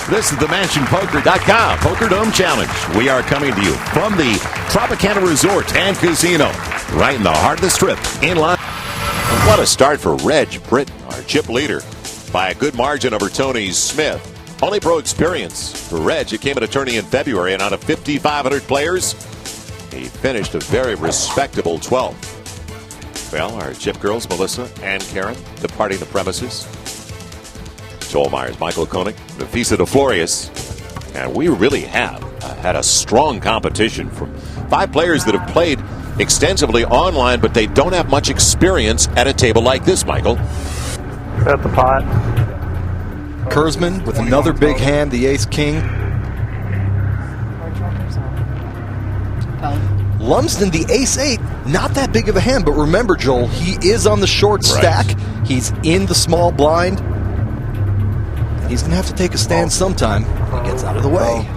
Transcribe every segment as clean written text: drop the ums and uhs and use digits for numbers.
This is TheMansionPoker.com Poker Dome Challenge. We are coming to you from the Tropicana Resort and Casino, right in the heart of the Strip, in line. What a start for Reg Britton, our chip leader, by a good margin over Tony Smith. Only pro experience for Reg. It came at a tourney in February, and out of 5,500 players, he finished a very respectable 12th. Well, our chip girls, Melissa and Karen, departing the premises. Joel Myers, Michael Koenig, Nafisa DeFlorius, and we really have had a strong competition from 5 players that have played extensively online, but they don't have much experience at a table like this, Michael. At the pot. Kurzman with another big hand, the ace-king. Lumsden, the ace-8, not that big of a hand, but remember, Joel, he is on the short stack. He's in the small blind. He's going to have to take a stand sometime. He gets out of the way.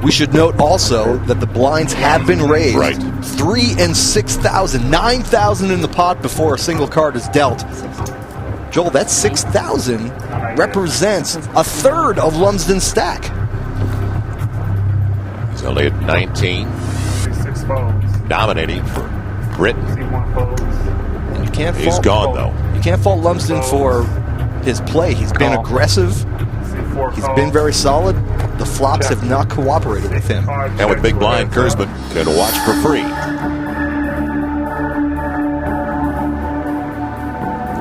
We should note also that the blinds have been raised. 3 and 6,000, 9,000 in the pot before a single card is dealt. Joel, that 6,000 represents a third of Lumsden's stack. He's only at 19. Dominating for Britton. And you can't He's gone, though. You can't fault Lumsden for his play. He's been aggressive. He's been very solid. The flops have not cooperated with him. And with big blind, Kurzman can watch for free.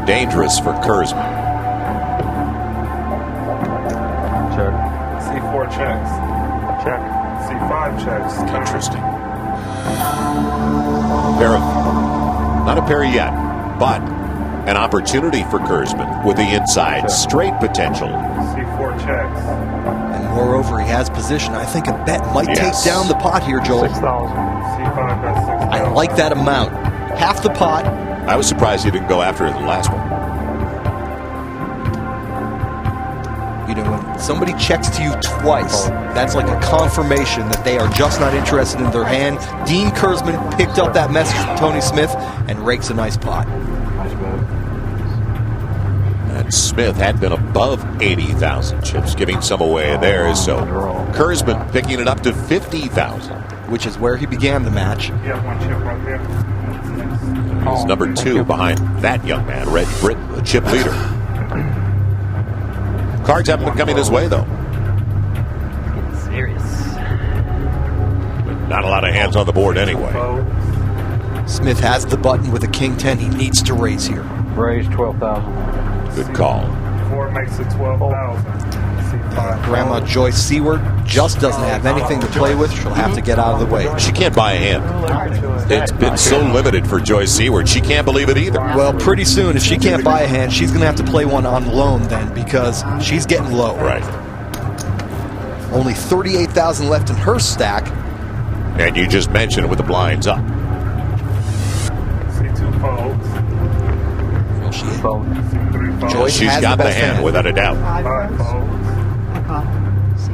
Dangerous for Kurzman. Check. C4 checks. Check. C5 checks. Interesting. Pair of, not a pair yet, but an opportunity for Kurzman with the inside straight potential. C4 checks. And moreover, he has position. I think a bet might take down the pot here, Joel. 6,000. C5 has 6,000. I like that amount. Half the pot. I was surprised he didn't go after it in the last one. You know, when somebody checks to you twice, that's like a confirmation that they are just not interested in their hand. Dean Kurzman picked up that message from Tony Smith and rakes a nice pot. And Smith had been above 80,000 chips, giving some away there. So Kurzman picking it up to 50,000. Which is where he began the match. Yeah, one chip right there. He's number 2 behind that young man, Reg Britton, the chip leader. Cards haven't been coming his way, though. Serious. But not a lot of hands on the board anyway. Smith has the button with a king-10. He needs to raise here. Raise 12,000. Good call. 4 makes it 12,000. C5. Grandma Joyce Seward just doesn't have anything to play with. She'll have to get out of the way. She can't buy a hand. It's been so limited for Joyce Seward. She can't believe it either. Well, pretty soon, if she can't buy a hand, she's going to have to play one on loan then, because she's getting low. Right. Only 38,000 left in her stack. And you just mentioned it with the blinds up. C2 folds. Well, she C3 folds. Joyce She's has got the the best hand, hand. without a doubt. 5 folds.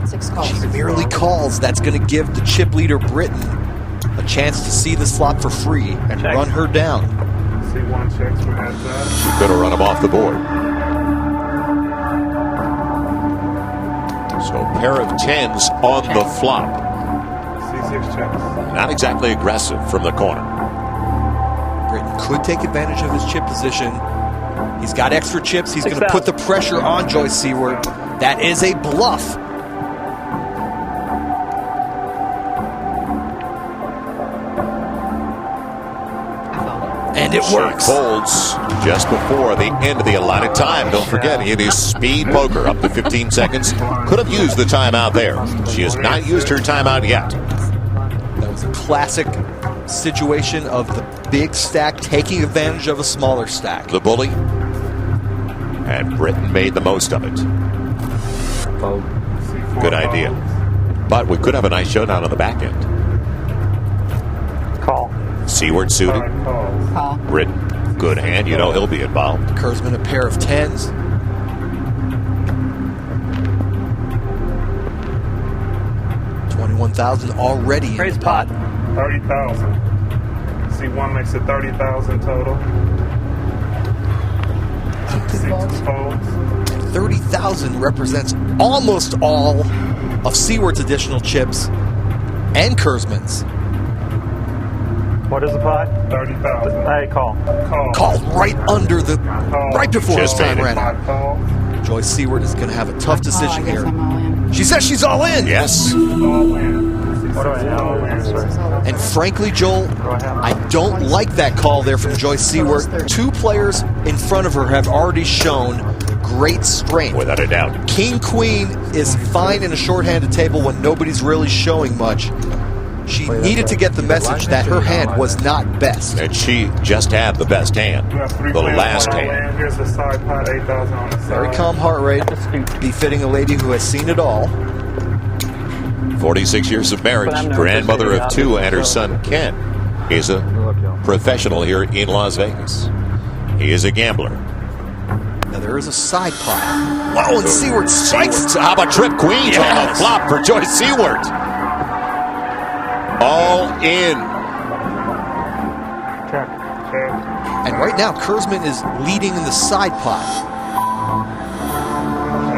Six calls. She merely calls. That's going to give the chip leader Britton a chance to see this flop for free and run her down. C1 checks for that. She's going to run him off the board. So a pair of 10s on the flop. C6 checks. Not exactly aggressive from the corner. Britton could take advantage of his chip position. He's got extra chips. He's going to put the pressure on Joyce Seward. That is a bluff. And it works. She folds just before the end of the allotted time. Don't forget, it is speed poker up to 15 seconds. Could have used the timeout there. She has not used her timeout yet. That was a classic situation of the big stack taking advantage of a smaller stack. The bully. And Britton made the most of it. Good idea. But we could have a nice showdown on the back end. Call. Seward suited. Call. Britton, good hand. You know he'll be involved. Kurzman a pair of 10s. 21,000 already in the pot. 30,000. C1 makes it 30,000 total. C2 folds. 30,000 represents almost all of Seward's additional chips and Kurzman's. What is the pot? 30,000. Hey, call. Called right under the, right before his time ran Pot out. call. Joyce Seward is going to have a tough I decision guess here. I'm all in. She says she's all in. Yes. All in. What do I have? And frankly, Joel, I don't like that call there from Joyce Seward. Two players in front of her have already shown great strength. Without a doubt. King Queen is fine in a shorthanded table when nobody's really showing much. She needed to get the message that her hand was not best. And she just had the best hand. You have 3 The players last all hand. in. Here's the side pot, 8,000 on the side. Very calm heart rate, befitting a lady who has seen it all. 46 years of marriage, grandmother of 2, and her son Ken is a professional here in Las Vegas. He is a gambler. Now there is a side pot. Whoa, and Seward strikes. How about trip queens on the flop for Joyce Seward? All in. Check. And right now, Kurzman is leading in the side pot.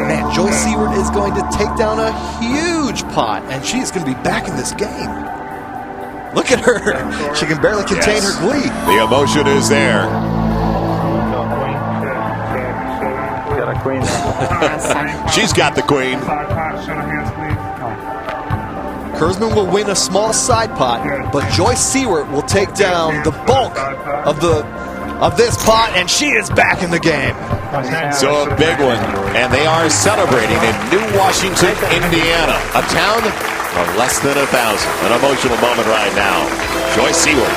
Man, Joyce Seward is going to take down a huge pot, and she's going to be back in this game. Look at her. She can barely contain her glee. The emotion is there. Got a queen. She's got the queen. Side pot, show the hands, please. Kurzman will win a small side pot, but Joyce Seward will take down the bulk of this pot, and she is back in the game. So a big one. And they are celebrating in New Washington, Indiana, a town of less than 1,000. An emotional moment right now. Joyce Seward